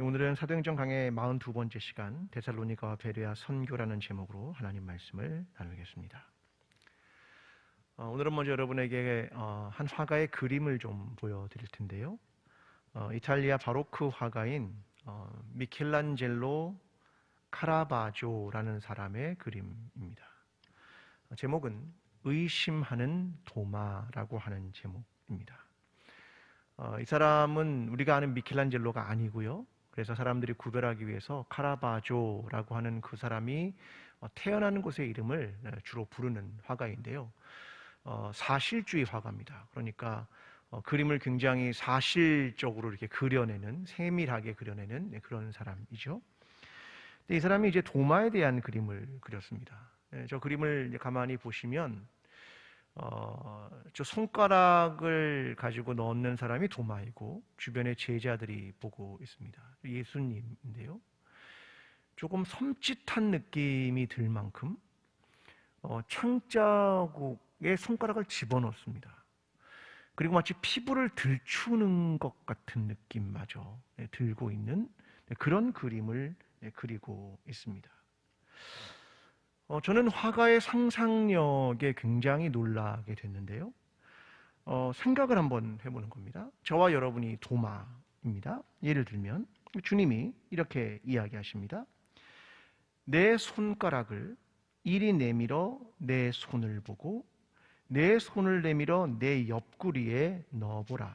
오늘은 사도행전 강의 42번째 시간 데살로니가와 베레아 선교라는 제목으로 하나님 말씀을 나누겠습니다. 오늘은 먼저 여러분에게 한 화가의 그림을 좀 보여드릴 텐데요. 이탈리아 바로크 화가인 미켈란젤로 카라바조라는 사람의 그림입니다. 제목은 의심하는 도마라고 하는 제목입니다. 이 사람은 우리가 아는 미켈란젤로가 아니고요. 그래서 사람들이 구별하기 위해서 카라바조라고 하는 그 사람이 태어나는 곳의 이름을 주로 부르는 화가인데요. 사실주의 화가입니다. 그러니까 그림을 굉장히 사실적으로 이렇게 그려내는, 세밀하게 그려내는 그런 사람이죠. 근데 이 사람이 이제 도마에 대한 그림을 그렸습니다. 저 그림을 가만히 보시면 저 손가락을 가지고 넣는 사람이 도마이고 주변에 제자들이 보고 있습니다. 예수님인데요. 조금 섬찟한 느낌이 들 만큼 창자국에 손가락을 집어넣습니다. 그리고 마치 피부를 들추는 것 같은 느낌마저 들고 있는 그런 그림을 그리고 있습니다. 저는 화가의 상상력에 굉장히 놀라게 됐는데요. 생각을 한번 해보는 겁니다. 저와 여러분이 도마입니다. 예를 들면 주님이 이렇게 이야기하십니다. 내 손가락을 이리 내밀어 내 손을 보고 내 손을 내밀어 내 옆구리에 넣어보라.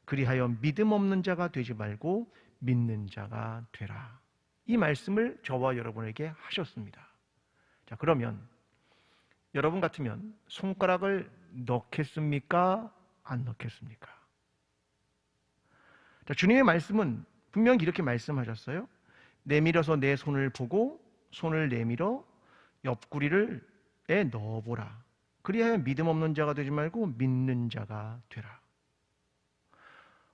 그리하여 믿음 없는 자가 되지 말고 믿는 자가 되라. 이 말씀을 저와 여러분에게 하셨습니다. 자, 그러면 여러분 같으면 손가락을 넣겠습니까? 안 넣겠습니까? 자, 주님의 말씀은 분명히 이렇게 말씀하셨어요. 내밀어서 내 손을 보고 손을 내밀어 옆구리에 넣어보라. 그리하여 믿음 없는 자가 되지 말고 믿는 자가 되라.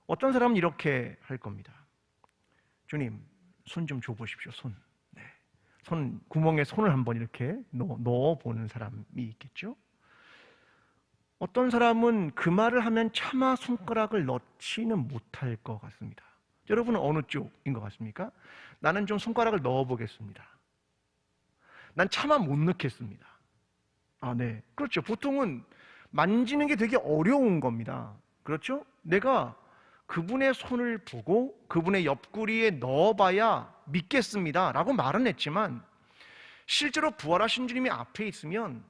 어떤 사람은 이렇게 할 겁니다. 주님, 손 좀 줘보십시오. 손 구멍에 손을 한번 이렇게 넣어보는 사람이 있겠죠. 어떤 사람은 그 말을 하면 차마 손가락을 넣지는 못할 것 같습니다. 여러분은 어느 쪽인 것 같습니까? 나는 좀 손가락을 넣어보겠습니다. 난 차마 못 넣겠습니다. 네, 그렇죠. 보통은 만지는 게 되게 어려운 겁니다. 그렇죠? 내가 그분의 손을 보고 그분의 옆구리에 넣어봐야 믿겠습니다 라고 말은 했지만 실제로 부활하신 주님이 앞에 있으면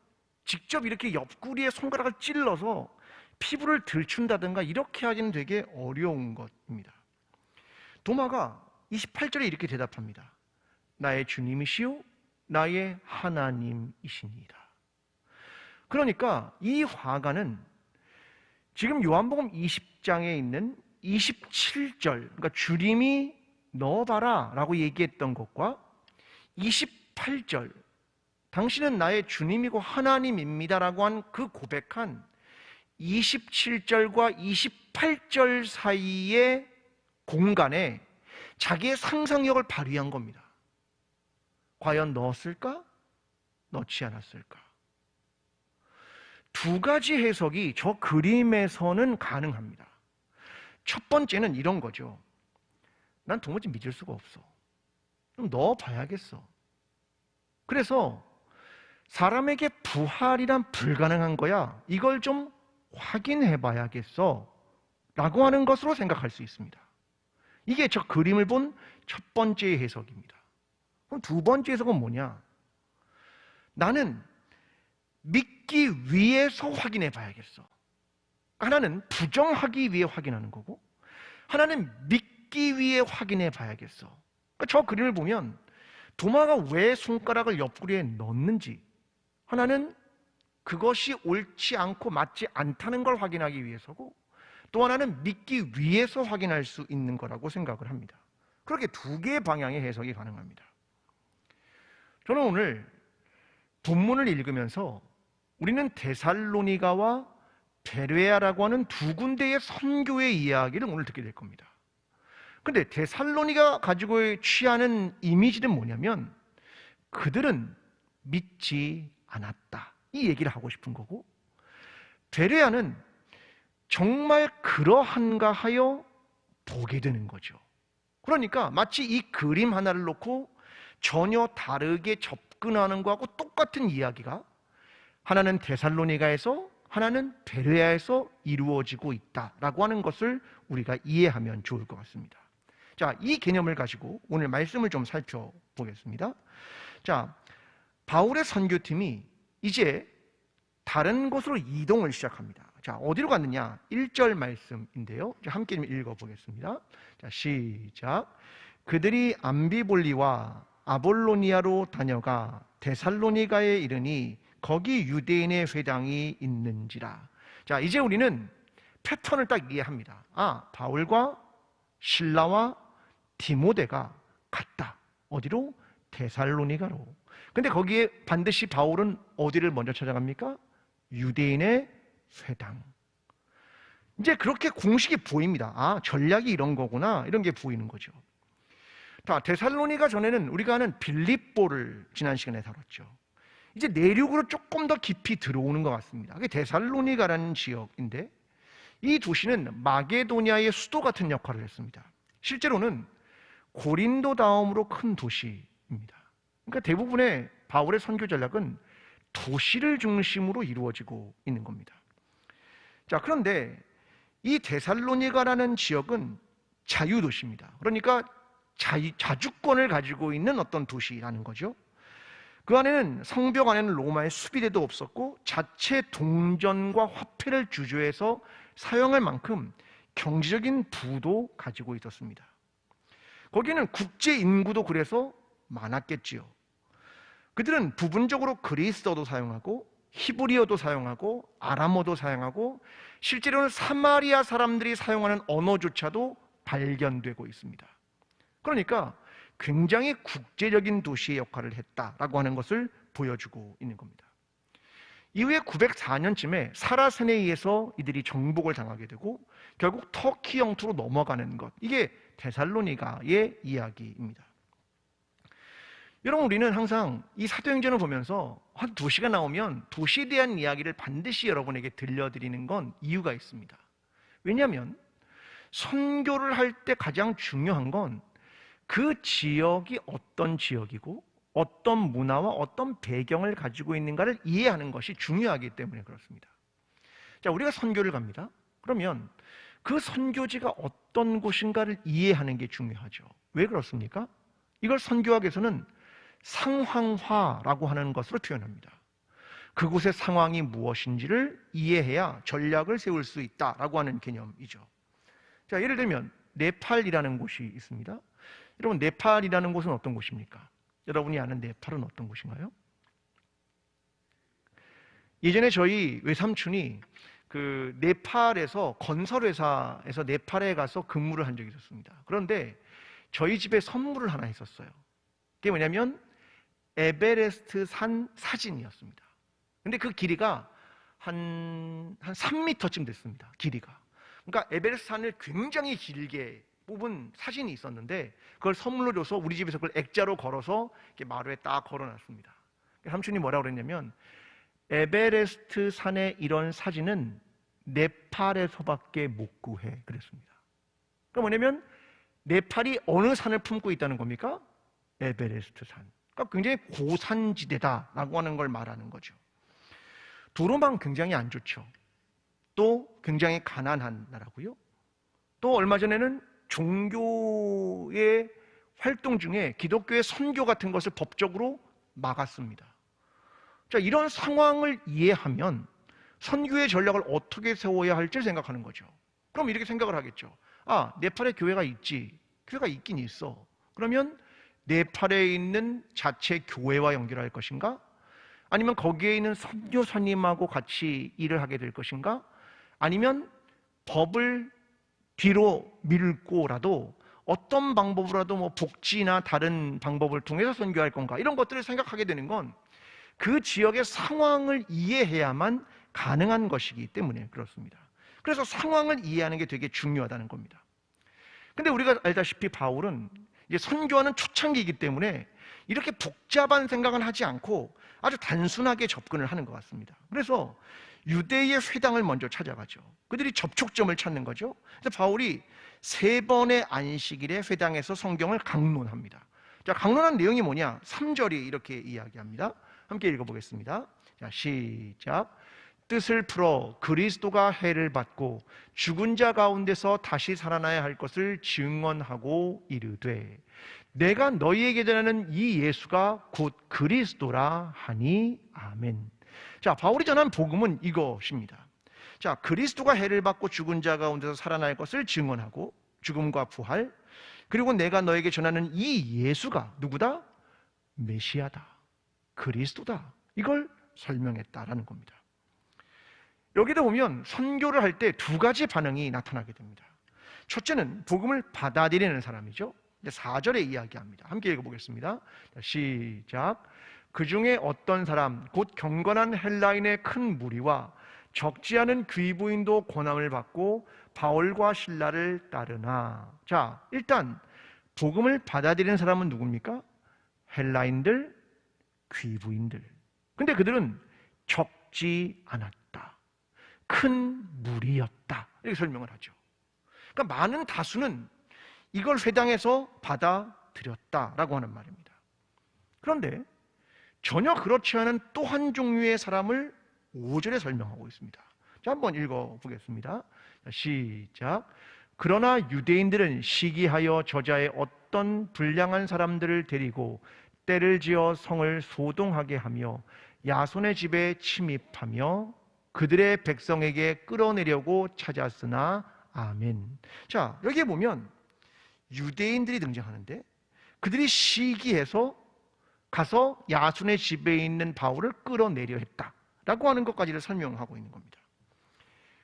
직접 이렇게 옆구리에 손가락을 찔러서 피부를 들춘다든가 이렇게 하기는 되게 어려운 것입니다. 도마가 28절에 이렇게 대답합니다. 나의 주님이시요 나의 하나님이시니이다. 그러니까 이 화가는 지금 요한복음 20장에 있는 27절, 그러니까 주님이 넣어봐라 라고 얘기했던 것과 28절, 당신은 나의 주님이고 하나님입니다 라고 한 그 고백한 27절과 28절 사이의 공간에 자기의 상상력을 발휘한 겁니다. 과연 넣었을까? 넣지 않았을까? 두 가지 해석이 저 그림에서는 가능합니다. 첫 번째는 이런 거죠. 난 도무지 믿을 수가 없어. 좀 넣어봐야겠어. 그래서 사람에게 부활이란 불가능한 거야. 이걸 좀 확인해봐야겠어. 라고 하는 것으로 생각할 수 있습니다. 이게 저 그림을 본 첫 번째 해석입니다. 그럼 두 번째 해석은 뭐냐? 나는 믿기 위해서 확인해봐야겠어. 하나는 부정하기 위해 확인하는 거고 하나는 믿기 위해 확인해 봐야겠어. 그러니까 저 그림을 보면 도마가 왜 손가락을 옆구리에 넣는지, 하나는 그것이 옳지 않고 맞지 않다는 걸 확인하기 위해서고 또 하나는 믿기 위해서 확인할 수 있는 거라고 생각을 합니다. 그렇게 두 개의 방향의 해석이 가능합니다. 저는 오늘 본문을 읽으면서 우리는 데살로니가와 베레아라고 하는 두 군데의 선교의 이야기를 오늘 듣게 될 겁니다. 그런데 데살로니가 가지고 취하는 이미지는 뭐냐면 그들은 믿지 않았다, 이 얘기를 하고 싶은 거고, 베레아는 정말 그러한가 하여 보게 되는 거죠. 그러니까 마치 이 그림 하나를 놓고 전혀 다르게 접근하는 거하고 똑같은 이야기가 하나는 데살로니가에서 하나는 베레아에서 이루어지고 있다라고 하는 것을 우리가 이해하면 좋을 것 같습니다. 자, 이 개념을 가지고 오늘 말씀을 좀 살펴보겠습니다. 자, 바울의 선교팀이 이제 다른 곳으로 이동을 시작합니다. 자, 어디로 갔느냐? 1절 말씀인데요. 함께 좀 읽어보겠습니다. 자, 시작. 그들이 암비볼리와 아볼로니아로 다녀가 데살로니가에 이르니 거기 유대인의 회당이 있는지라. 자, 이제 우리는 패턴을 딱 이해합니다. 아, 바울과 실라와 디모데가 갔다. 어디로? 데살로니가로. 근데 거기에 반드시 바울은 어디를 먼저 찾아갑니까? 유대인의 회당. 이제 그렇게 공식이 보입니다. 아, 전략이 이런 거구나. 이런 게 보이는 거죠. 자, 데살로니가 전에는 우리가 아는 빌립보를 지난 시간에 다뤘죠. 이제 내륙으로 조금 더 깊이 들어오는 것 같습니다. 그게 데살로니가라는 지역인데 이 도시는 마게도니아의 수도 같은 역할을 했습니다. 실제로는 고린도 다음으로 큰 도시입니다. 그러니까 대부분의 바울의 선교 전략은 도시를 중심으로 이루어지고 있는 겁니다. 자, 그런데 이 데살로니가라는 지역은 자유도시입니다. 그러니까 자주권을 가지고 있는 어떤 도시라는 거죠. 그 안에는 성벽 안에는 로마의 수비대도 없었고 자체 동전과 화폐를 주조해서 사용할 만큼 경제적인 부도 가지고 있었습니다. 거기는 국제 인구도 그래서 많았겠지요. 그들은 부분적으로 그리스어도 사용하고 히브리어도 사용하고 아람어도 사용하고 실제로는 사마리아 사람들이 사용하는 언어조차도 발견되고 있습니다. 그러니까 굉장히 국제적인 도시의 역할을 했다라고 하는 것을 보여주고 있는 겁니다. 이후에 904년쯤에 사라세네이에서 이들이 정복을 당하게 되고 결국 터키 영토로 넘어가는 것, 이게 데살로니가의 이야기입니다. 여러분, 우리는 항상 이 사도행전을 보면서 한 도시가 나오면 도시에 대한 이야기를 반드시 여러분에게 들려드리는 건 이유가 있습니다. 왜냐하면 선교를 할 때 가장 중요한 건 그 지역이 어떤 지역이고 어떤 문화와 어떤 배경을 가지고 있는가를 이해하는 것이 중요하기 때문에 그렇습니다. 자, 우리가 선교를 갑니다. 그러면 그 선교지가 어떤 곳인가를 이해하는 게 중요하죠. 왜 그렇습니까? 이걸 선교학에서는 상황화라고 하는 것으로 표현합니다. 그곳의 상황이 무엇인지를 이해해야 전략을 세울 수 있다라고 하는 개념이죠. 자, 예를 들면 네팔이라는 곳이 있습니다. 여러분, 네팔이라는 곳은 어떤 곳입니까? 여러분이 아는 네팔은 어떤 곳인가요? 예전에 저희 외삼촌이 그 네팔에서 건설회사에서 네팔에 가서 근무를 한 적이 있었습니다. 그런데 저희 집에 선물을 하나 했었어요. 그게 뭐냐면 에베레스트 산 사진이었습니다. 근데 그 길이가 한 3m쯤 됐습니다. 길이가. 그러니까 에베레스트 산을 굉장히 길게 뽑은 사진이 있었는데 그걸 선물로 줘서 우리 집에서 그걸 액자로 걸어서 이렇게 마루에 딱 걸어놨습니다. 삼촌이 뭐라고 그랬냐면 에베레스트 산의 이런 사진은 네팔에서밖에 못 구해 그랬습니다. 그러니까 뭐냐면 네팔이 어느 산을 품고 있다는 겁니까? 에베레스트 산. 그러니까 굉장히 고산지대다라고 하는 걸 말하는 거죠. 도로망 굉장히 안 좋죠. 또 굉장히 가난한 나라고요. 또 얼마 전에는 종교의 활동 중에 기독교의 선교 같은 것을 법적으로 막았습니다. 자, 이런 상황을 이해하면 선교의 전략을 어떻게 세워야 할지 생각하는 거죠. 그럼 이렇게 생각을 하겠죠. 아, 네팔에 교회가 있지. 교회가 있긴 있어. 그러면 네팔에 있는 자체 교회와 연결할 것인가? 아니면 거기에 있는 선교사님하고 같이 일을 하게 될 것인가? 아니면 법을 뒤로 밀고라도 어떤 방법으로라도 뭐 복지나 다른 방법을 통해서 선교할 건가? 이런 것들을 생각하게 되는 건 그 지역의 상황을 이해해야만 가능한 것이기 때문에 그렇습니다. 그래서 상황을 이해하는 게 되게 중요하다는 겁니다. 근데 우리가 알다시피 바울은 이제 선교하는 초창기이기 때문에 이렇게 복잡한 생각은 하지 않고 아주 단순하게 접근을 하는 것 같습니다. 그래서 유대의 회당을 먼저 찾아가죠. 그들이 접촉점을 찾는 거죠. 그래서 바울이 3번의 안식일에 회당에서 성경을 강론합니다. 자, 강론한 내용이 뭐냐? 3절이 이렇게 이야기합니다. 함께 읽어보겠습니다. 자, 시작. 뜻을 풀어 그리스도가 해를 받고 죽은 자 가운데서 다시 살아나야 할 것을 증언하고 이르되 내가 너희에게 전하는 이 예수가 곧 그리스도라 하니 아멘. 자, 바울이 전한 복음은 이것입니다. 자, 그리스도가 해를 받고 죽은 자 가운데서 살아날 것을 증언하고 죽음과 부활, 그리고 내가 너에게 전하는 이 예수가 누구다? 메시아다, 그리스도다, 이걸 설명했다라는 겁니다. 여기다 보면 선교를 할 때 2가지 반응이 나타나게 됩니다. 첫째는 복음을 받아들이는 사람이죠. 4절에 이야기합니다. 함께 읽어보겠습니다. 시작. 그 중에 어떤 사람 곧 경건한 헬라인의 큰 무리와 적지 않은 귀부인도 고난을 받고 바울과 실라를 따르나. 자, 일단 복음을 받아들이는 사람은 누굽니까? 헬라인들, 귀부인들. 근데 그들은 적지 않았다, 큰 무리였다, 이렇게 설명을 하죠. 그러니까 많은 다수는 이걸 회당에서 받아들였다라고 하는 말입니다. 그런데 전혀 그렇지 않은 또 한 종류의 사람을 5절에 설명하고 있습니다. 자, 한번 읽어보겠습니다. 시작. 그러나 유대인들은 시기하여 저자의 어떤 불량한 사람들을 데리고 때를 지어 성을 소동하게 하며 야손의 집에 침입하며 그들의 백성에게 끌어내려고 찾았으나 아멘. 자, 여기에 보면 유대인들이 등장하는데 그들이 시기해서 가서 야손의 집에 있는 바울을 끌어내려 했다라고 하는 것까지를 설명하고 있는 겁니다.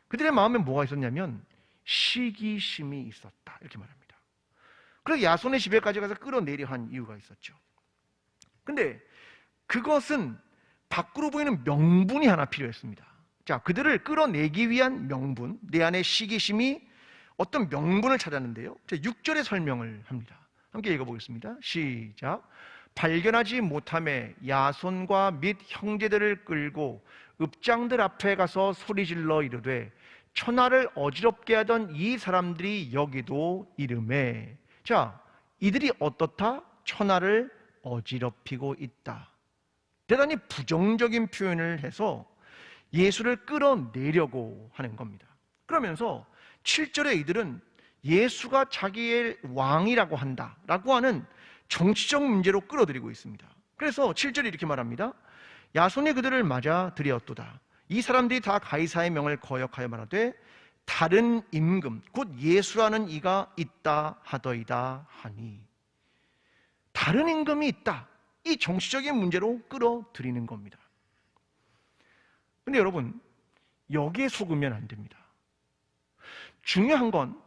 그들의 마음에 뭐가 있었냐면 시기심이 있었다, 이렇게 말합니다. 그래서 야손의 집에까지 가서 끌어내려 한 이유가 있었죠. 근데 그것은 밖으로 보이는 명분이 하나 필요했습니다. 자, 그들을 끌어내기 위한 명분, 내 안에 시기심이 어떤 명분을 찾았는데요. 6절의 설명을 합니다. 함께 읽어보겠습니다. 시작. 발견하지 못함에 야손과 및 형제들을 끌고 읍장들 앞에 가서 소리질러 이르되 천하를 어지럽게 하던 이 사람들이 여기도 이르매. 자, 이들이 어떻다? 천하를 어지럽히고 있다. 대단히 부정적인 표현을 해서 예수를 끌어내려고 하는 겁니다. 그러면서 7절에 이들은 예수가 자기의 왕이라고 한다라고 하는 정치적 문제로 끌어들이고 있습니다. 그래서 7절이 이렇게 말합니다. 야손이 그들을 맞아 들였도다. 이 사람들이 다 가이사의 명을 거역하여 말하되 다른 임금 곧 예수라는 이가 있다 하더이다 하니. 다른 임금이 있다, 이 정치적인 문제로 끌어들이는 겁니다. 근데 여러분, 여기에 속으면 안 됩니다. 중요한 건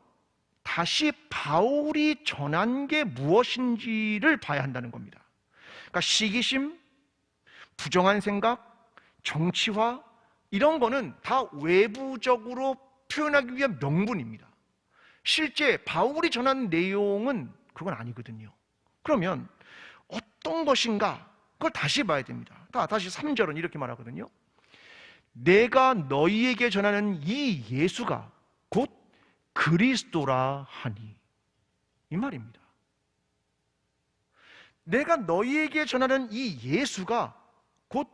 다시 바울이 전한 게 무엇인지를 봐야 한다는 겁니다. 그러니까 시기심, 부정한 생각, 정치화, 이런 거는 다 외부적으로 표현하기 위한 명분입니다. 실제 바울이 전한 내용은 그건 아니거든요. 그러면 어떤 것인가, 그걸 다시 봐야 됩니다. 다시 3절은 이렇게 말하거든요. 내가 너희에게 전하는 이 예수가 곧 그리스도라 하니. 이 말입니다. 내가 너희에게 전하는 이 예수가 곧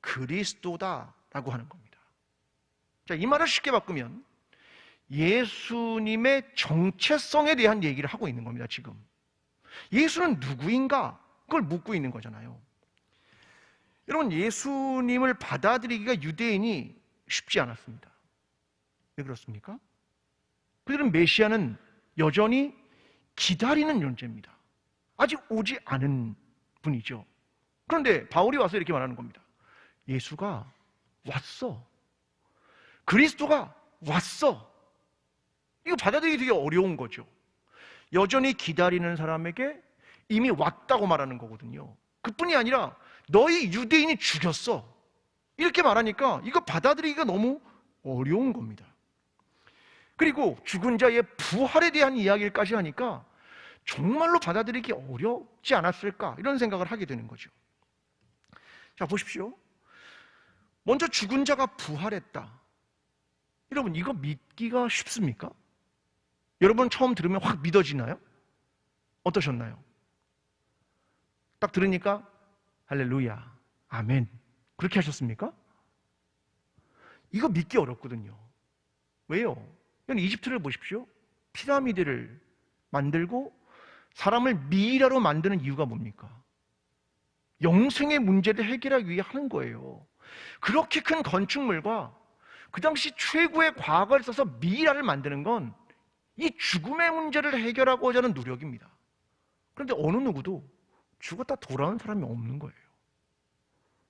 그리스도다라고 하는 겁니다. 자, 이 말을 쉽게 바꾸면 예수님의 정체성에 대한 얘기를 하고 있는 겁니다. 지금 예수는 누구인가, 그걸 묻고 있는 거잖아요. 여러분, 예수님을 받아들이기가 유대인이 쉽지 않았습니다. 왜 그렇습니까? 그들은 메시아는 여전히 기다리는 존재입니다. 아직 오지 않은 분이죠. 그런데 바울이 와서 이렇게 말하는 겁니다. 예수가 왔어. 그리스도가 왔어. 이거 받아들이기 되게 어려운 거죠. 여전히 기다리는 사람에게 이미 왔다고 말하는 거거든요. 그뿐이 아니라 너희 유대인이 죽였어, 이렇게 말하니까 이거 받아들이기가 너무 어려운 겁니다. 그리고 죽은 자의 부활에 대한 이야기까지 하니까 정말로 받아들이기 어렵지 않았을까, 이런 생각을 하게 되는 거죠. 자, 보십시오. 먼저 죽은 자가 부활했다. 여러분, 이거 믿기가 쉽습니까? 여러분 처음 들으면 확 믿어지나요? 어떠셨나요? 딱 들으니까 할렐루야, 아멘, 그렇게 하셨습니까? 이거 믿기 어렵거든요. 왜요? 이집트를 보십시오. 피라미드를 만들고 사람을 미이라로 만드는 이유가 뭡니까? 영생의 문제를 해결하기 위해 하는 거예요. 그렇게 큰 건축물과 그 당시 최고의 과거를 써서 미이라를 만드는 건 이 죽음의 문제를 해결하고자 하는 노력입니다. 그런데 어느 누구도 죽었다 돌아온 사람이 없는 거예요.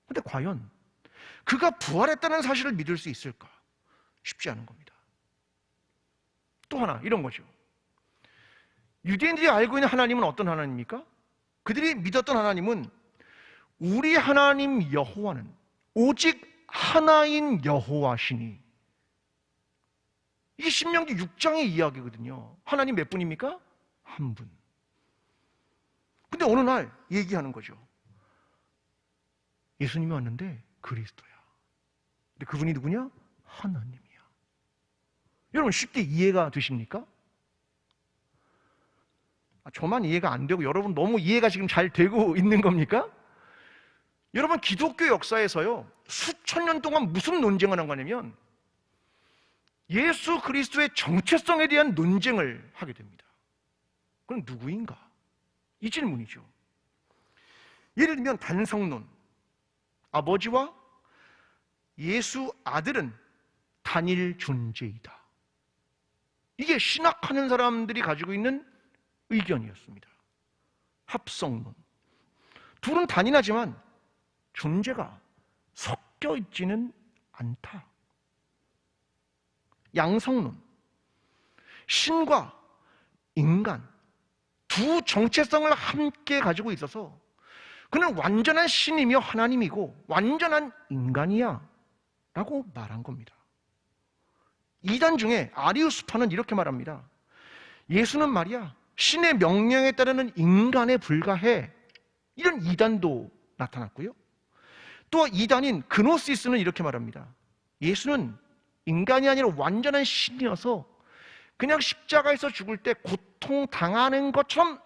그런데 과연 그가 부활했다는 사실을 믿을 수 있을까? 쉽지 않은 겁니다. 또 하나 이런 거죠. 유대인들이 알고 있는 하나님은 어떤 하나님입니까? 그들이 믿었던 하나님은 우리 하나님 여호와는 오직 하나인 여호와시니, 이게 신명기 6장의 이야기거든요. 하나님 몇 분입니까? 한 분. 근데 어느 날 얘기하는 거죠. 예수님이 왔는데 그리스도야. 근데 그분이 누구냐? 하나님이야. 여러분 쉽게 이해가 되십니까? 저만 이해가 안 되고 여러분 너무 이해가 지금 잘 되고 있는 겁니까? 여러분 기독교 역사에서요, 수천 년 동안 무슨 논쟁을 한 거냐면 예수 그리스도의 정체성에 대한 논쟁을 하게 됩니다. 그럼 누구인가? 이 질문이죠. 예를 들면 단성론, 아버지와 예수 아들은 단일 존재이다. 이게 신학하는 사람들이 가지고 있는 의견이었습니다. 합성론, 둘은 단일하지만 존재가 섞여 있지는 않다. 양성론, 신과 인간 두 정체성을 함께 가지고 있어서 그는 완전한 신이며 하나님이고 완전한 인간이야 라고 말한 겁니다. 이단 중에 아리우스파는 이렇게 말합니다. 예수는 말이야 신의 명령에 따르는 인간에 불과해. 이런 이단도 나타났고요. 또 이단인 그노시스는 이렇게 말합니다. 예수는 인간이 아니라 완전한 신이어서 그냥 십자가에서 죽을 때 고통당하는 것처럼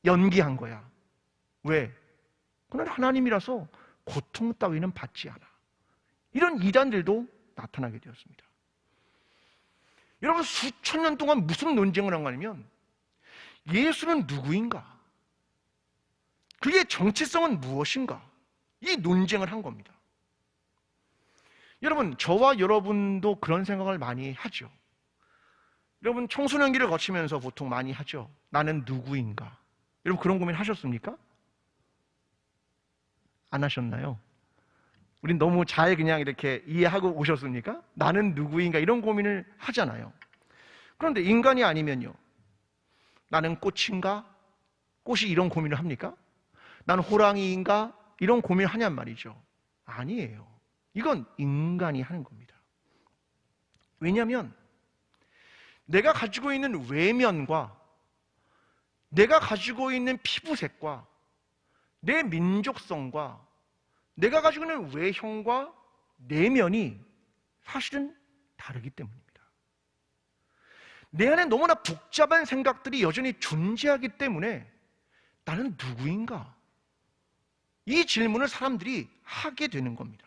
연기한 거야. 왜? 그는 하나님이라서 고통 따위는 받지 않아. 이런 이단들도 나타나게 되었습니다. 여러분 수천 년 동안 무슨 논쟁을 한 거냐면 예수는 누구인가? 그의 정체성은 무엇인가? 이 논쟁을 한 겁니다. 여러분 저와 여러분도 그런 생각을 많이 하죠. 여러분 청소년기를 거치면서 보통 많이 하죠. 나는 누구인가? 여러분 그런 고민 하셨습니까? 안 하셨나요? 우린 너무 잘 그냥 이렇게 이해하고 오셨습니까? 나는 누구인가? 이런 고민을 하잖아요. 그런데 인간이 아니면요, 나는 꽃인가? 꽃이 이런 고민을 합니까? 나는 호랑이인가? 이런 고민을 하냔 말이죠. 아니에요. 이건 인간이 하는 겁니다. 왜냐하면 내가 가지고 있는 외면과 내가 가지고 있는 피부색과 내 민족성과 내가 가지고 있는 외형과 내면이 사실은 다르기 때문입니다. 내 안에 너무나 복잡한 생각들이 여전히 존재하기 때문에 나는 누구인가? 이 질문을 사람들이 하게 되는 겁니다.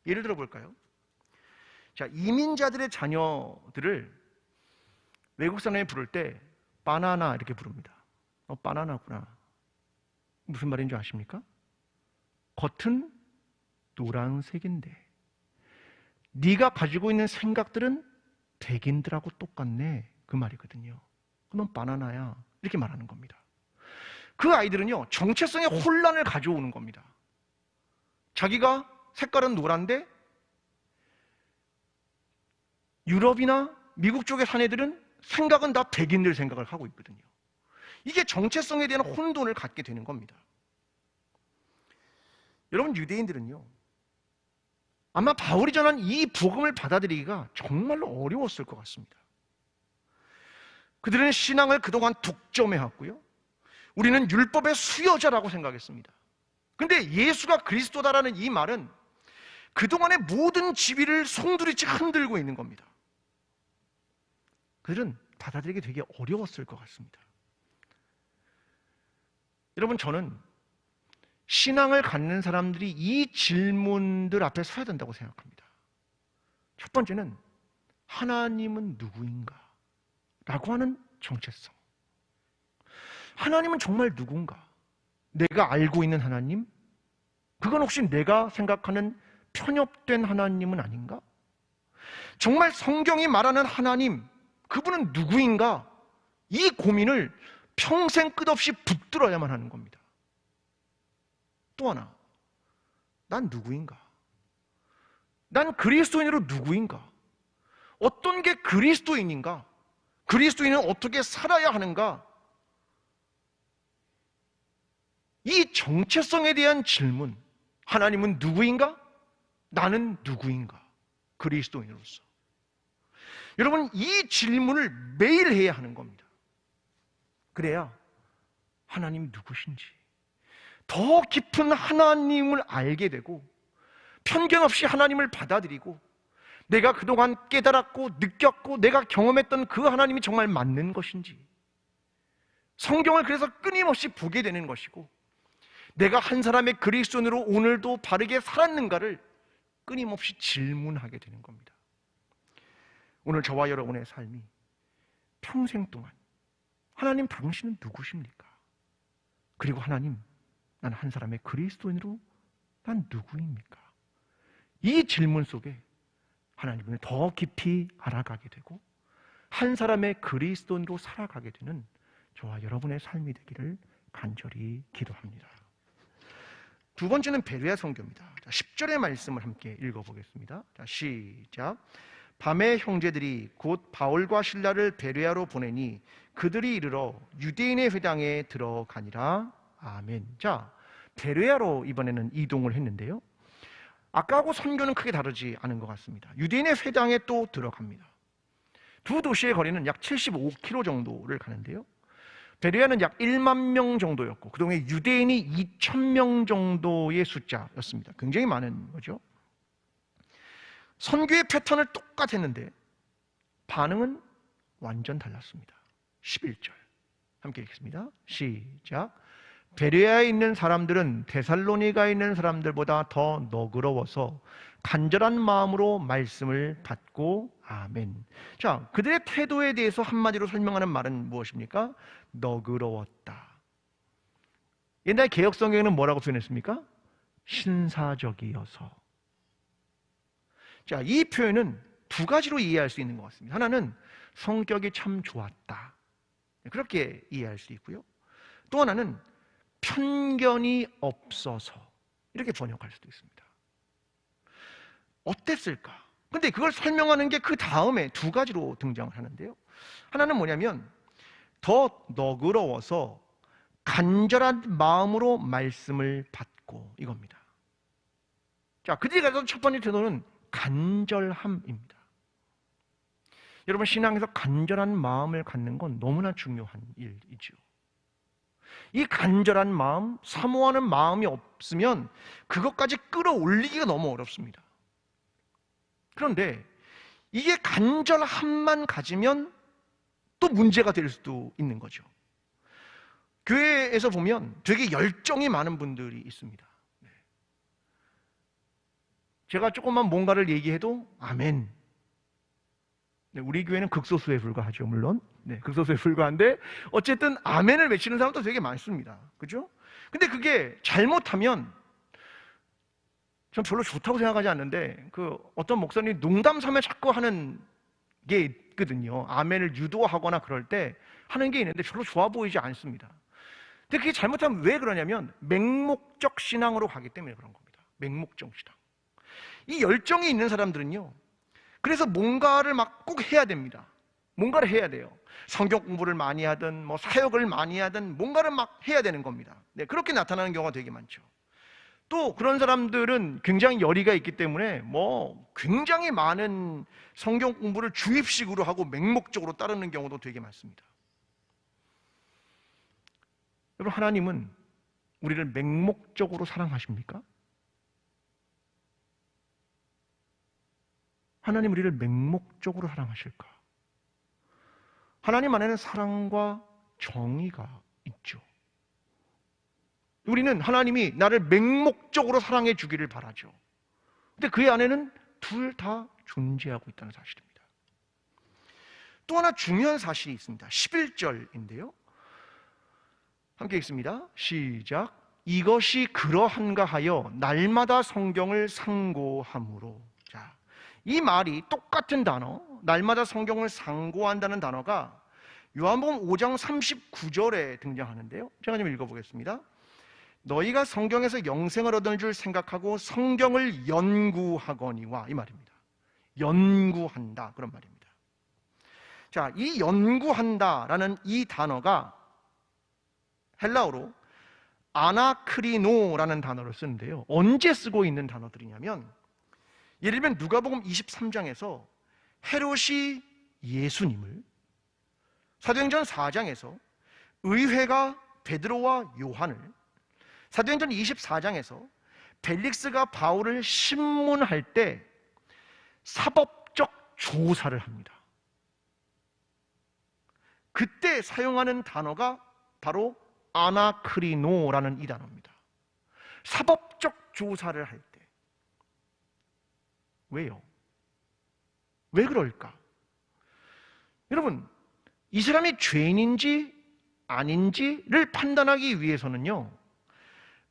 예를 들어 볼까요? 자, 이민자들의 자녀들을 외국 사람이 부를 때 바나나 이렇게 부릅니다. 바나나구나. 무슨 말인지 아십니까? 겉은 노란색인데 네가 가지고 있는 생각들은 백인들하고 똑같네, 그 말이거든요. 넌 바나나야, 이렇게 말하는 겁니다. 그 아이들은요 정체성의 혼란을 가져오는 겁니다. 자기가 색깔은 노란데 유럽이나 미국 쪽에 산 애들은 생각은 다 백인들 생각을 하고 있거든요. 이게 정체성에 대한 혼돈을 갖게 되는 겁니다. 여러분 유대인들은요 아마 바울이 전한 이 복음을 받아들이기가 정말로 어려웠을 것 같습니다. 그들은 신앙을 그동안 독점해왔고요, 우리는 율법의 수여자라고 생각했습니다. 근데 예수가 그리스도다라는 이 말은 그동안의 모든 지위를 송두리째 흔들고 있는 겁니다. 그들은 받아들이기 되게 어려웠을 것 같습니다. 여러분, 저는 신앙을 갖는 사람들이 이 질문들 앞에 서야 된다고 생각합니다. 첫 번째는 하나님은 누구인가? 라고 하는 정체성. 하나님은 정말 누군가? 내가 알고 있는 하나님? 그건 혹시 내가 생각하는 편협된 하나님은 아닌가? 정말 성경이 말하는 하나님, 그분은 누구인가? 이 고민을 평생 끝없이 붙들어야만 하는 겁니다. 또 하나, 난 누구인가? 난 그리스도인으로 누구인가? 어떤 게 그리스도인인가? 그리스도인은 어떻게 살아야 하는가? 이 정체성에 대한 질문, 하나님은 누구인가? 나는 누구인가? 그리스도인으로서. 여러분, 이 질문을 매일 해야 하는 겁니다. 그래야 하나님이 누구신지 더 깊은 하나님을 알게 되고, 편견 없이 하나님을 받아들이고, 내가 그동안 깨달았고 느꼈고 내가 경험했던 그 하나님이 정말 맞는 것인지, 성경을 그래서 끊임없이 보게 되는 것이고, 내가 한 사람의 그리스도인으로 오늘도 바르게 살았는가를 끊임없이 질문하게 되는 겁니다. 오늘 저와 여러분의 삶이 평생 동안 하나님, 당신은 누구십니까? 그리고 하나님, 난 한 사람의 그리스도인으로 난 누구입니까? 이 질문 속에 하나님을 더 깊이 알아가게 되고 한 사람의 그리스도인으로 살아가게 되는 저와 여러분의 삶이 되기를 간절히 기도합니다. 두 번째는 베레아 선교입니다. 10절의 말씀을 함께 읽어보겠습니다. 시작. 밤에 형제들이 곧 바울과 실라를 베레아로 보내니 그들이 이르러 유대인의 회당에 들어가니라. 아멘. 자, 베레아로 이번에는 이동을 했는데요, 아까하고 선교는 크게 다르지 않은 것 같습니다. 유대인의 회당에 또 들어갑니다. 두 도시의 거리는 약 75km 정도를 가는데요, 베레아는 약 1만 명 정도였고 그동안 유대인이 2,000명 정도의 숫자였습니다. 굉장히 많은 거죠. 선교의 패턴을 똑같았는데 반응은 완전 달랐습니다. 11절 함께 읽겠습니다. 시작. 베레아에 있는 사람들은 데살로니가에 있는 사람들보다 더 너그러워서 간절한 마음으로 말씀을 받고. 아멘. 자, 그들의 태도에 대해서 한마디로 설명하는 말은 무엇입니까? 너그러웠다. 옛날 개역성경에는 뭐라고 표현했습니까? 신사적이어서. 자, 이 표현은 두 가지로 이해할 수 있는 것 같습니다. 하나는 성격이 참 좋았다, 그렇게 이해할 수 있고요, 또 하나는 편견이 없어서, 이렇게 번역할 수도 있습니다. 어땠을까? 근데 그걸 설명하는 게 그 다음에 두 가지로 등장을 하는데요, 하나는 뭐냐면 더 너그러워서 간절한 마음으로 말씀을 받고, 이겁니다. 자, 그들이 가진 첫 번째 태도는 간절함입니다. 여러분, 신앙에서 간절한 마음을 갖는 건 너무나 중요한 일이죠. 이 간절한 마음, 사모하는 마음이 없으면 그것까지 끌어올리기가 너무 어렵습니다. 그런데 이게 간절함만 가지면 또 문제가 될 수도 있는 거죠. 교회에서 보면 되게 열정이 많은 분들이 있습니다. 제가 조금만 뭔가를 얘기해도 아멘. 우리 교회는 극소수에 불과하죠, 물론. 극소수에 불과한데 어쨌든 아멘을 외치는 사람도 되게 많습니다. 그죠? 근데 그게 잘못하면 전 별로 좋다고 생각하지 않는데, 어떤 목사님이 농담 삼아 자꾸 하는 게 있거든요. 아멘을 유도하거나 그럴 때 하는 게 있는데 별로 좋아 보이지 않습니다. 근데 그게 잘못하면 왜 그러냐면 맹목적 신앙으로 가기 때문에 그런 겁니다. 맹목적 신앙. 이 열정이 있는 사람들은요, 그래서 뭔가를 막 꼭 해야 됩니다. 뭔가를 해야 돼요. 성경 공부를 많이 하든 뭐 사역을 많이 하든 뭔가를 막 해야 되는 겁니다. 그렇게 나타나는 경우가 되게 많죠. 또 그런 사람들은 굉장히 열의가 있기 때문에 뭐 굉장히 많은 성경 공부를 주입식으로 하고 맹목적으로 따르는 경우도 되게 많습니다. 여러분, 하나님은 우리를 맹목적으로 사랑하십니까? 하나님 우리를 맹목적으로 사랑하실까? 하나님 안에는 사랑과 정의가 있죠. 우리는 하나님이 나를 맹목적으로 사랑해 주기를 바라죠. 근데 그 안에는 둘 다 존재하고 있다는 사실입니다. 또 하나 중요한 사실이 있습니다. 11절인데요. 함께 읽습니다. 시작. 이것이 그러한가 하여 날마다 성경을 상고함으로. 자, 이 말이 똑같은 단어, 날마다 성경을 상고한다는 단어가 요한복음 5장 39절에 등장하는데요. 제가 좀 읽어보겠습니다. 너희가 성경에서 영생을 얻을 줄 생각하고 성경을 연구하거니와, 이 말입니다. 연구한다, 그런 말입니다. 자, 이 연구한다라는 이 단어가 헬라어로 아나크리노라는 단어를 쓰는데요. 언제 쓰고 있는 단어들이냐면, 예를 들면 누가복음 23장에서 헤롯이 예수님을, 사도행전 4장에서 의회가 베드로와 요한을, 사도행전 24장에서 벨릭스가 바울을 신문할 때 사법적 조사를 합니다. 그때 사용하는 단어가 바로 아나크리노라는 이 단어입니다. 사법적 조사를 할 때. 왜요? 왜 그럴까? 여러분, 이 사람이 죄인인지 아닌지를 판단하기 위해서는요,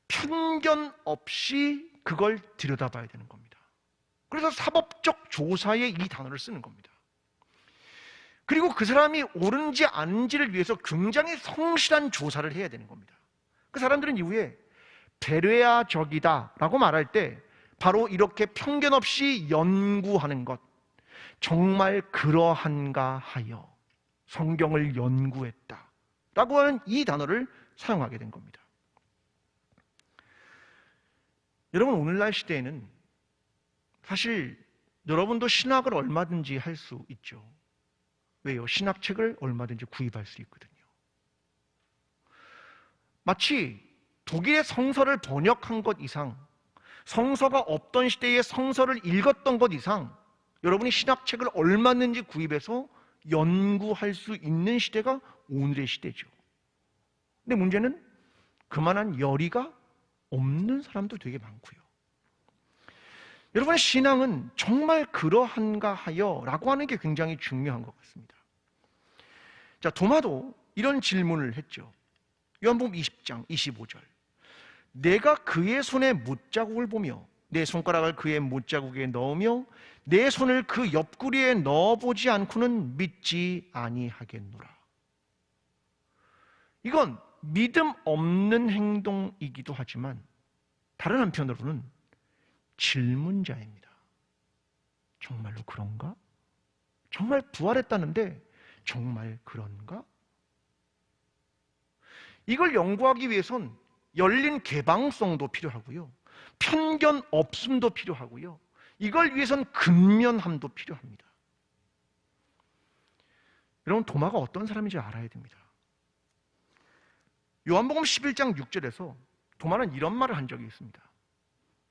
편견 없이 그걸 들여다봐야 되는 겁니다. 그래서 사법적 조사에 이 단어를 쓰는 겁니다. 그리고 그 사람이 옳은지 아닌지를 위해서 굉장히 성실한 조사를 해야 되는 겁니다. 그 사람들은 이후에 베레아적이다 라고 말할 때 바로 이렇게 편견 없이 연구하는 것, 정말 그러한가 하여 성경을 연구했다 라고 하는 이 단어를 사용하게 된 겁니다. 여러분, 오늘날 시대에는 사실 여러분도 신학을 얼마든지 할 수 있죠. 왜요? 신학책을 얼마든지 구입할 수 있거든요. 마치 독일의 성서를 번역한 것 이상, 성서가 없던 시대의 성서를 읽었던 것 이상 여러분이 신학책을 얼마든지 구입해서 연구할 수 있는 시대가 오늘의 시대죠. 근데 문제는 그만한 열의가 없는 사람도 되게 많고요. 여러분, 신앙은 정말 그러한가 하여 라고 하는 게 굉장히 중요한 것 같습니다. 자, 도마도 이런 질문을 했죠. 요한복음 20장 25절. 내가 그의 손에 못자국을 보며 내 손가락을 그의 못자국에 넣으며 내 손을 그 옆구리에 넣어보지 않고는 믿지 아니하겠노라. 이건 믿음 없는 행동이기도 하지만 다른 한편으로는 질문자입니다. 정말로 그런가? 정말 부활했다는데 정말 그런가? 이걸 연구하기 위해선 열린 개방성도 필요하고요, 편견 없음도 필요하고요, 이걸 위해선 근면함도 필요합니다. 여러분, 도마가 어떤 사람인지 알아야 됩니다. 요한복음 11장 6절에서 도마는 이런 말을 한 적이 있습니다.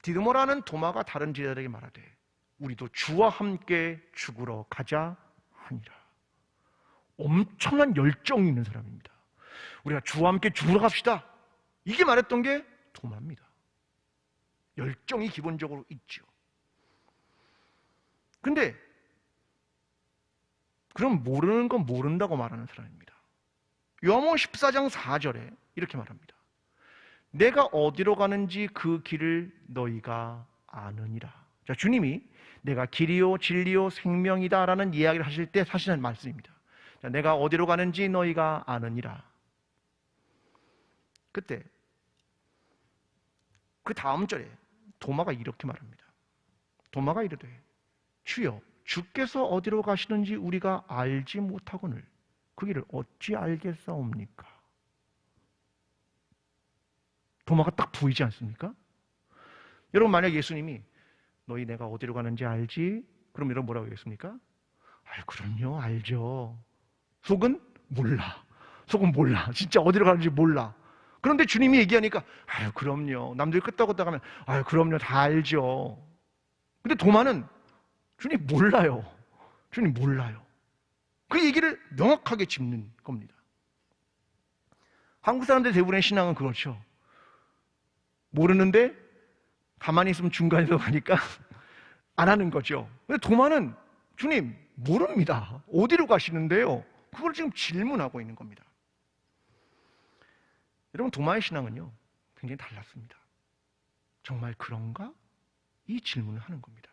디드모라는 도마가 다른 제자들에게 말하되 우리도 주와 함께 죽으러 가자 하니라. 엄청난 열정이 있는 사람입니다. 우리가 주와 함께 죽으러 갑시다, 이게 말했던 게 도마입니다. 열정이 기본적으로 있죠. 근데 그럼 모르는 건 모른다고 말하는 사람입니다. 요한복음 14장 4절에 이렇게 말합니다. 내가 어디로 가는지 그 길을 너희가 아느니라. 자, 주님이 내가 길이요 진리요 생명이다 라는 이야기를 하실 때 하시는 말씀입니다. 자, 내가 어디로 가는지 너희가 아느니라. 그때 그 다음 절에 도마가 이렇게 말합니다. 도마가 이르되 주여, 주께서 어디로 가시는지 우리가 알지 못하거늘 그 길을 어찌 알겠사옵니까? 도마가 딱 보이지 않습니까? 여러분, 만약 예수님이 너희 내가 어디로 가는지 알지? 그럼 여러분 뭐라고 하겠습니까? 그럼요, 알죠. 속은 몰라. 속은 몰라. 진짜 어디로 가는지 몰라. 그런데 주님이 얘기하니까 그럼요. 남들이 끄떡끄떡 하면 그럼요, 다 알죠. 근데 도마는 주님 몰라요. 주님 몰라요. 그 얘기를 명확하게 짚는 겁니다. 한국 사람들 대부분의 신앙은 그렇죠. 모르는데 가만히 있으면 중간에서 가니까 안 하는 거죠. 근데 도마는 주님 모릅니다. 어디로 가시는데요? 그걸 지금 질문하고 있는 겁니다. 여러분, 도마의 신앙은요 굉장히 달랐습니다. 정말 그런가? 이 질문을 하는 겁니다.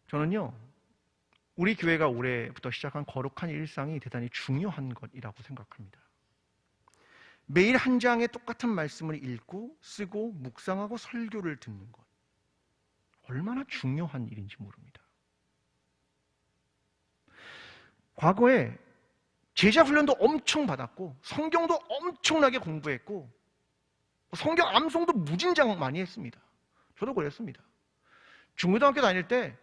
저는요 우리 교회가 올해부터 시작한 거룩한 일상이 대단히 중요한 것이라고 생각합니다. 매일 한 장의 똑같은 말씀을 읽고 쓰고 묵상하고 설교를 듣는 것, 얼마나 중요한 일인지 모릅니다. 과거에 제자 훈련도 엄청 받았고 성경도 엄청나게 공부했고 성경 암송도 무진장 많이 했습니다. 저도 그랬습니다. 중고등학교 다닐 때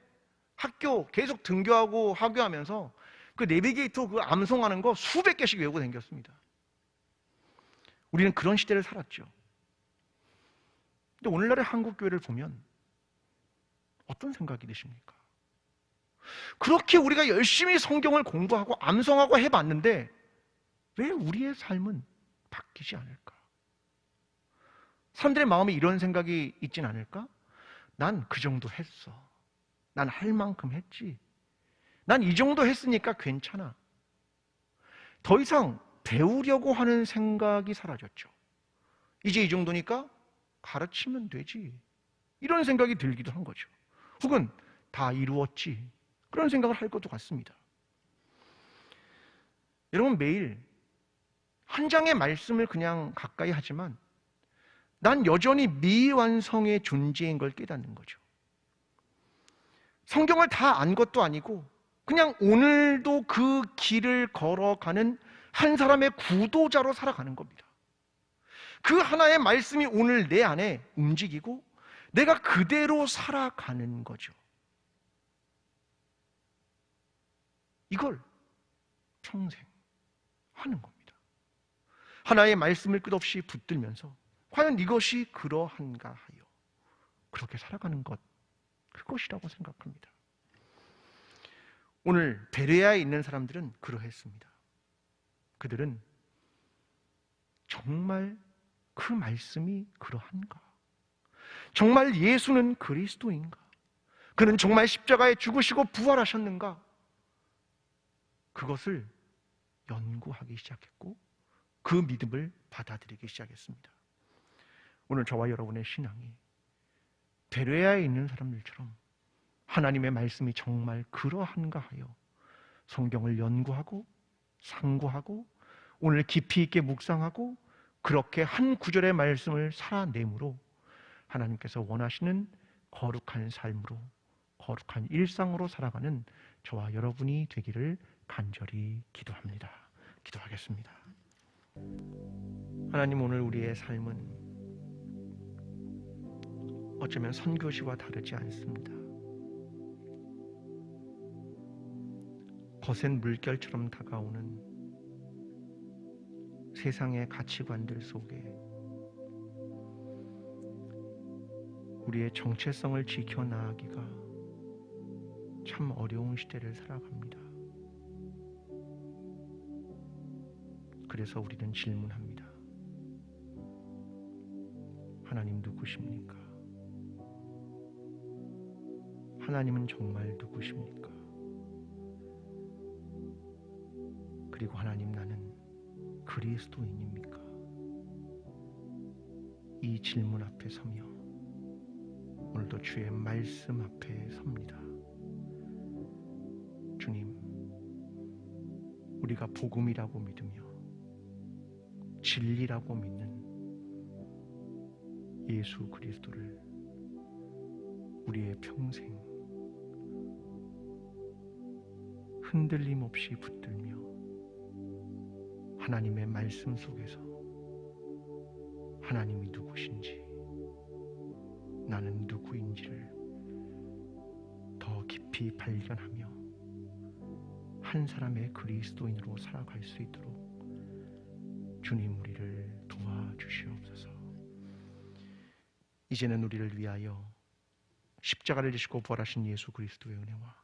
학교 계속 등교하고 하교하면서 그 내비게이터 그 암송하는 거 수백 개씩 외우고 다녔습니다. 우리는 그런 시대를 살았죠. 근데 오늘날의 한국 교회를 보면 어떤 생각이 드십니까? 그렇게 우리가 열심히 성경을 공부하고 암송하고 해봤는데 왜 우리의 삶은 바뀌지 않을까? 사람들의 마음에 이런 생각이 있진 않을까? 난 그 정도 했어. 난 할 만큼 했지. 난 이 정도 했으니까 괜찮아. 더 이상 배우려고 하는 생각이 사라졌죠. 이제 이 정도니까 가르치면 되지. 이런 생각이 들기도 한 거죠. 혹은 다 이루었지. 그런 생각을 할 것도 같습니다. 여러분, 매일 한 장의 말씀을 그냥 가까이 하지만 난 여전히 미완성의 존재인 걸 깨닫는 거죠. 성경을 다 안 것도 아니고 그냥 오늘도 그 길을 걸어가는 한 사람의 구도자로 살아가는 겁니다. 그 하나의 말씀이 오늘 내 안에 움직이고 내가 그대로 살아가는 거죠. 이걸 평생 하는 겁니다. 하나의 말씀을 끝없이 붙들면서 과연 이것이 그러한가 하여 그렇게 살아가는 것, 그것이라고 생각합니다. 오늘 베레아에 있는 사람들은 그러했습니다. 그들은 정말 그 말씀이 그러한가? 정말 예수는 그리스도인가? 그는 정말 십자가에 죽으시고 부활하셨는가? 그것을 연구하기 시작했고 그 믿음을 받아들이기 시작했습니다. 오늘 저와 여러분의 신앙이 베레아에 있는 사람들처럼 하나님의 말씀이 정말 그러한가 하여 성경을 연구하고 상고하고 오늘 깊이 있게 묵상하고 그렇게 한 구절의 말씀을 살아내므로 하나님께서 원하시는 거룩한 삶으로 거룩한 일상으로 살아가는 저와 여러분이 되기를 간절히 기도합니다. 기도하겠습니다. 하나님, 오늘 우리의 삶은 어쩌면 선교지와 다르지 않습니다. 거센 물결처럼 다가오는 세상의 가치관들 속에 우리의 정체성을 지켜나가기가 참 어려운 시대를 살아갑니다. 그래서 우리는 질문합니다. 하나님 누구십니까? 하나님은 정말 누구십니까? 그리고 하나님, 나는 그리스도인입니까? 이 질문 앞에 서며 오늘도 주의 말씀 앞에 섭니다. 주님, 우리가 복음이라고 믿으며 진리라고 믿는 예수 그리스도를 우리의 평생 흔들림 없이 붙들며 하나님의 말씀 속에서 하나님이 누구신지 나는 누구인지를 더 깊이 발견하며 한 사람의 그리스도인으로 살아갈 수 있도록 주님 우리를 도와주시옵소서. 이제는 우리를 위하여 십자가를 지시고 부활하신 예수 그리스도의 은혜와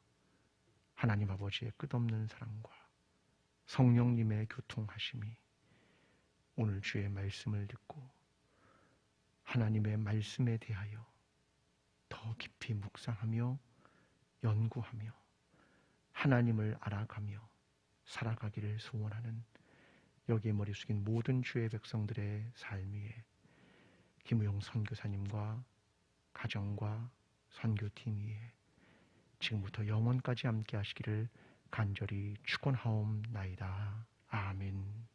하나님 아버지의 끝없는 사랑과 성령님의 교통하심이 오늘 주의 말씀을 듣고 하나님의 말씀에 대하여 더 깊이 묵상하며 연구하며 하나님을 알아가며 살아가기를 소원하는 여기에 머리 숙인 모든 주의 백성들의 삶 위에 김우영 선교사님과 가정과 선교팀 위에 지금부터 영원까지 함께 하시기를 간절히 축원하옵나이다. 아멘.